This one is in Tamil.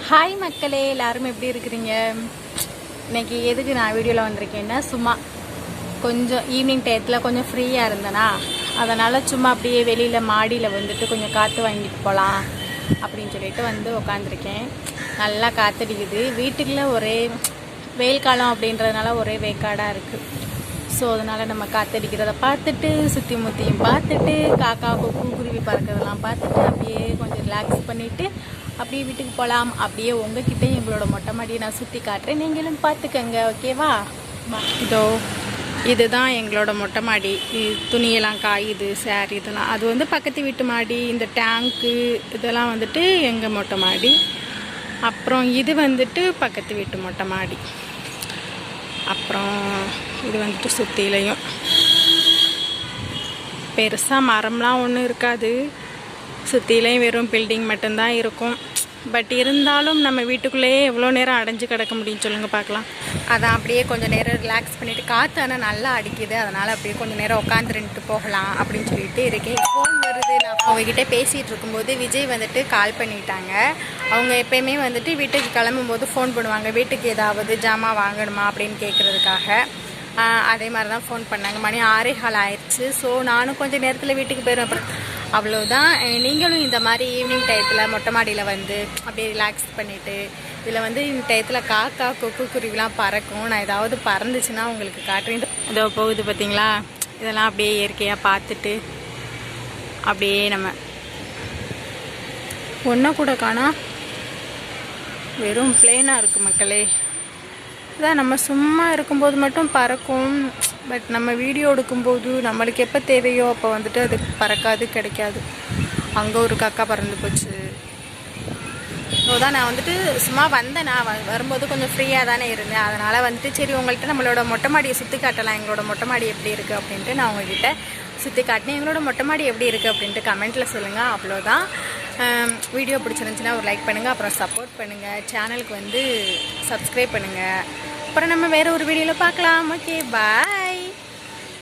ஹாய் மக்களே, எல்லாரும் எப்படி இருக்கிறீங்க? இன்னைக்கு எதுக்கு நான் வீடியோவில் வந்திருக்கேன்னா, சும்மா கொஞ்சம் ஈவினிங் டயத்தில் கொஞ்சம் ஃப்ரீயாக இருந்தேனா, அதனால் சும்மா அப்படியே வெளியில் மாடியில் வந்துட்டு கொஞ்சம் காற்று வாங்கிட்டு போகலாம் அப்படின்னு சொல்லிட்டு வந்து உக்காந்துருக்கேன். நல்லா காற்றடிக்குது. வீட்டுக்குள்ளே ஒரே வெயில் காலம் அப்படின்றதுனால ஒரே வேக்காடாக இருக்குது. ஸோ அதனால் நம்ம காற்றடிக்கிறத பார்த்துட்டு, சுற்றி முற்றியும் பார்த்துட்டு, காக்கா கொக்கு குருவி பறக்கிறதெல்லாம் பார்த்துட்டு அப்படியே கொஞ்சம் ரிலாக்ஸ் பண்ணிவிட்டு அப்படியே வீட்டுக்கு போகலாம். அப்படியே உங்ககிட்ட எங்களோட மொட்டை மாடியை நான் சுற்றி காட்டுறேன், நீங்களும் பார்த்துக்கங்க. ஓகேவா? இதோ இதுதான் எங்களோட மொட்டை மாடி. துணியெல்லாம் காயுது, சேர் இதெல்லாம். அது வந்து பக்கத்து வீட்டு மாடி. இந்த டேங்க்கு இதெல்லாம் வந்துட்டு எங்கள் மொட்டை மாடி. அப்புறம் இது வந்துட்டு பக்கத்து வீட்டு மொட்டை மாடி. அப்புறம் இது வந்துட்டு சுற்றிலையும் பெருசாக மரம்லாம் ஒன்றும் இருக்காது. சுற்றிலையும் வெறும் பில்டிங் மட்டும்தான் இருக்கும். பட் இருந்தாலும் நம்ம வீட்டுக்குள்ளேயே எவ்வளோ நேரம் அடைஞ்சு கிடக்க முடியும் சொல்லுங்கள் பார்க்கலாம். அதான் அப்படியே கொஞ்சம் நேரம் ரிலாக்ஸ் பண்ணிவிட்டு, காற்று ஆனால் நல்லா அடிக்குது, அதனால் அப்படியே கொஞ்சம் நேரம் உட்காந்துருந்துட்டு போகலாம் அப்படின்னு சொல்லிட்டு இருக்கேன். ஃபோன் வருது. நான் அவங்ககிட்ட பேசிகிட்டு இருக்கும்போது விஜய் வந்துட்டு கால் பண்ணிட்டாங்க. அவங்க எப்பயுமே வந்துட்டு வீட்டுக்கு கிளம்பும்போது ஃபோன் பண்ணுவாங்க, வீட்டுக்கு ஏதாவது ஜாமான் வாங்கணுமா அப்படின்னு கேட்குறதுக்காக. அதே மாதிரி தான் ஃபோன் பண்ணாங்க. மணி 6:15 ஆயிடுச்சு. ஸோ நானும் கொஞ்சம் நேரத்தில் வீட்டுக்கு போயிடுவேன். அப்புறம் அவ்வளோதான். நீங்களும் இந்த மாதிரி ஈவினிங் டயத்தில் மொட்டை மாடியில் வந்து அப்படியே ரிலாக்ஸ் பண்ணிவிட்டு, இதில் வந்து இந்த டயத்தில் காக்கா கொக்கு குருவிலாம் பறக்கும். நான் ஏதாவது பறந்துச்சுன்னா உங்களுக்கு காட்டுறேன். இதோ போகுது பார்த்தீங்களா? இதெல்லாம் அப்படியே இயற்கையாக பார்த்துட்டு அப்படியே நம்ம ஒன்றை கூட காணா, வெறும் பிளேனாக இருக்குது மக்களே. இதான் நம்ம சும்மா இருக்கும்போது மட்டும் பறக்கும். பட் நம்ம வீடியோ எடுக்கும்போது நம்மளுக்கு எப்போ தேவையோ அப்போ வந்துட்டு அது பறக்காது, கிடைக்காது. அங்கே ஒரு காக்கா பறந்து போச்சு. ஸோ தான் நான் வந்துட்டு சும்மா வந்தேன். நான் வரும்போது கொஞ்சம் ஃப்ரீயாக தானே இருந்தேன். அதனால் வந்துட்டு சரி உங்கள்கிட்ட நம்மளோட மொட்டை மாடியை சுற்றி காட்டலாம், எங்களோட மொட்டை மாடி எப்படி இருக்குது அப்படின்ட்டு நான் உங்கள்கிட்ட சுற்றி காட்டினேன். எங்களோட மொட்டை மாடி எப்படி இருக்குது அப்படின்ட்டு கமெண்ட்டில் சொல்லுங்கள். அவ்வளோதான். வீடியோ பிடிச்சிருந்துச்சின்னா ஒரு லைக் பண்ணுங்கள், அப்புறம் சப்போர்ட் பண்ணுங்கள், சேனலுக்கு வந்து சப்ஸ்கிரைப் பண்ணுங்கள். அப்புறம் நம்ம வேறு ஒரு வீடியோவில் பார்க்கலாம். ஓகே, பாய்.